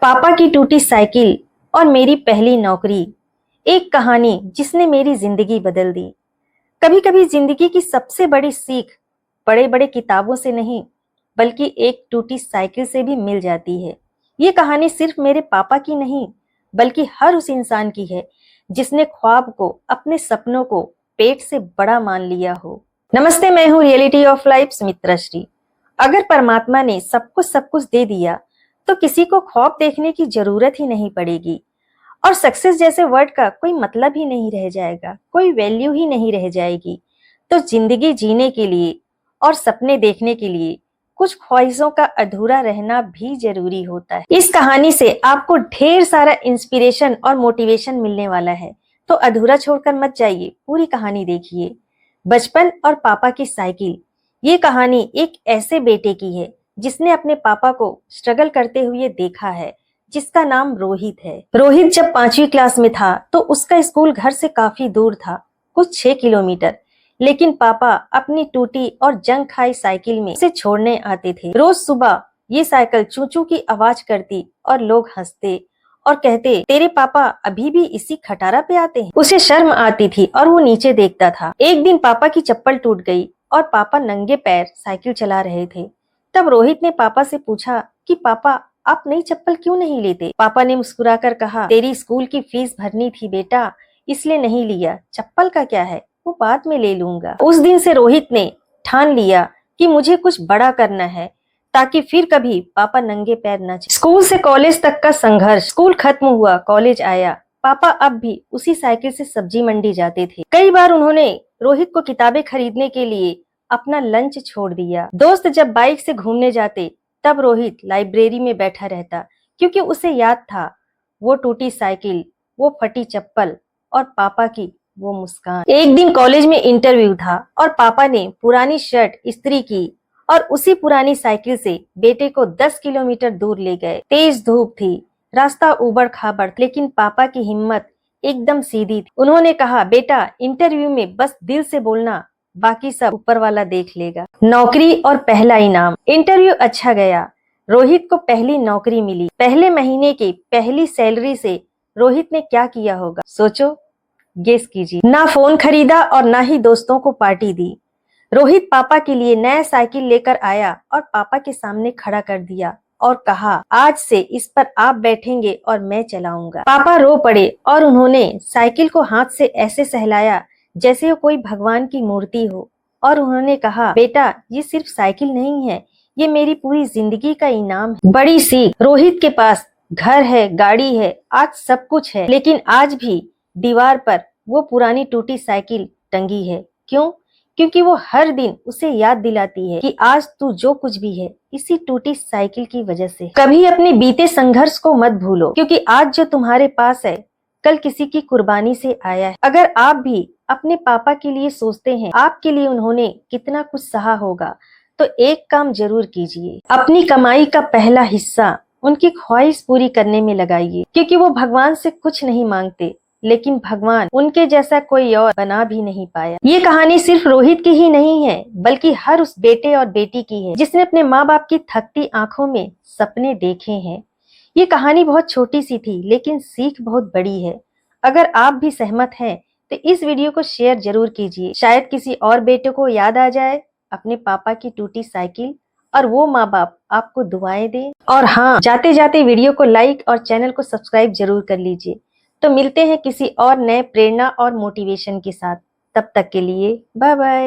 पापा की टूटी साइकिल और मेरी पहली नौकरी, एक कहानी जिसने मेरी जिंदगी बदल दी। कभी कभी जिंदगी की सबसे बड़ी सीख बड़े बड़े किताबों से नहीं, बल्कि एक टूटी साइकिल से भी मिल जाती है। ये कहानी सिर्फ मेरे पापा की नहीं, बल्कि हर उस इंसान की है जिसने ख्वाब को, अपने सपनों को पेट से बड़ा मान लिया हो। नमस्ते, मैं हूँ reality of life Sumitra Shri. अगर परमात्मा ने सबको सब कुछ दे दिया तो किसी को ख्वाब देखने की जरूरत ही नहीं पड़ेगी और सक्सेस जैसे वर्ड का कोई मतलब ही नहीं रह जाएगा, कोई वैल्यू ही नहीं रह जाएगी। तो जिंदगी जीने के लिए और सपने देखने के लिए कुछ ख्वाहिशों का अधूरा रहना भी जरूरी होता है। इस कहानी से आपको ढेर सारा इंस्पिरेशन और मोटिवेशन मिलने वाला है, तो अधूरा छोड़कर मत जाइए, पूरी कहानी देखिए। बचपन और पापा की साइकिल। ये कहानी एक ऐसे बेटे की है जिसने अपने पापा को स्ट्रगल करते हुए देखा है, जिसका नाम रोहित है। रोहित जब 5वीं क्लास में था तो उसका स्कूल घर से काफी दूर था, कुछ 6 किलोमीटर। लेकिन पापा अपनी टूटी और जंग खाई साइकिल में उसे छोड़ने आते थे। रोज सुबह ये साइकिल चू चू की आवाज करती और लोग हंसते और कहते, तेरे पापा अभी भी इसी खटारा पे आते हैं। उसे शर्म आती थी और वो नीचे देखता था। एक दिन पापा की चप्पल टूट गई और पापा नंगे पैर साइकिल चला रहे थे। तब रोहित ने पापा से पूछा कि पापा, आप नई चप्पल क्यों नहीं लेते? पापा ने मुस्कुराकर कहा, तेरी स्कूल की फीस भरनी थी बेटा, इसलिए नहीं लिया। चप्पल का क्या है, वो बाद में ले लूंगा। उस दिन से रोहित ने ठान लिया कि मुझे कुछ बड़ा करना है, ताकि फिर कभी पापा नंगे पैर न चले। स्कूल से कॉलेज तक का संघर्ष। स्कूल खत्म हुआ, कॉलेज आया। पापा अब भी उसी साइकिल से सब्जी मंडी जाते थे। कई बार उन्होंने रोहित को किताबें खरीदने के लिए अपना लंच छोड़ दिया। दोस्त जब बाइक से घूमने जाते तब रोहित लाइब्रेरी में बैठा रहता, क्योंकि उसे याद था वो टूटी साइकिल, वो फटी चप्पल और पापा की वो मुस्कान। एक दिन कॉलेज में इंटरव्यू था और पापा ने पुरानी शर्ट इस्त्री की और उसी पुरानी साइकिल से बेटे को 10 किलोमीटर दूर ले गए। तेज धूप थी, रास्ता उबड़ खाबड़, लेकिन पापा की हिम्मत एकदम सीधी थी। उन्होंने कहा, बेटा, इंटरव्यू में बस दिल से बोलना, बाकी सब ऊपर वाला देख लेगा। नौकरी और पहला इनाम। इंटरव्यू अच्छा गया, रोहित को पहली नौकरी मिली। पहले महीने की पहली सैलरी से रोहित ने क्या किया होगा, सोचो, गेस कीजिए। ना फोन खरीदा और ना ही दोस्तों को पार्टी दी। रोहित पापा के लिए नया साइकिल लेकर आया और पापा के सामने खड़ा कर दिया और कहा, आज से इस पर आप बैठेंगे और मैं चलाऊंगा। पापा रो पड़े और उन्होंने साइकिल को हाथ से ऐसे सहलाया जैसे वो कोई भगवान की मूर्ति हो, और उन्होंने कहा, बेटा, ये सिर्फ साइकिल नहीं है, ये मेरी पूरी जिंदगी का इनाम है। बड़ी सीख। रोहित के पास घर है, गाड़ी है, आज सब कुछ है, लेकिन आज भी दीवार पर वो पुरानी टूटी साइकिल टंगी है। क्यों? क्योंकि वो हर दिन उसे याद दिलाती है कि आज तू जो कुछ भी है, इसी टूटी साइकिल की वजह से। कभी अपने बीते संघर्ष को मत भूलो, क्योंकि आज जो तुम्हारे पास है, कल किसी की कुर्बानी से आया है। अगर आप भी अपने पापा के लिए सोचते हैं, आपके लिए उन्होंने कितना कुछ सहा होगा, तो एक काम जरूर कीजिए, अपनी कमाई का पहला हिस्सा उनकी ख्वाहिश पूरी करने में लगाइए। क्योंकि वो भगवान से कुछ नहीं मांगते, लेकिन भगवान उनके जैसा कोई और बना भी नहीं पाया। ये कहानी सिर्फ रोहित की ही नहीं है, बल्कि हर उस बेटे और बेटी की है जिसने अपने माँ बाप की थकती आंखों में सपने देखे हैं। ये कहानी बहुत छोटी सी थी, लेकिन सीख बहुत बड़ी है। अगर आप भी सहमत हैं तो इस वीडियो को शेयर जरूर कीजिए, शायद किसी और बेटे को याद आ जाए अपने पापा की टूटी साइकिल, और वो माँ बाप आपको दुआएं दें। और हाँ, जाते जाते वीडियो को लाइक और चैनल को सब्सक्राइब जरूर कर लीजिए। तो मिलते हैं किसी और नए प्रेरणा और मोटिवेशन के साथ। तब तक के लिए बाय बाय।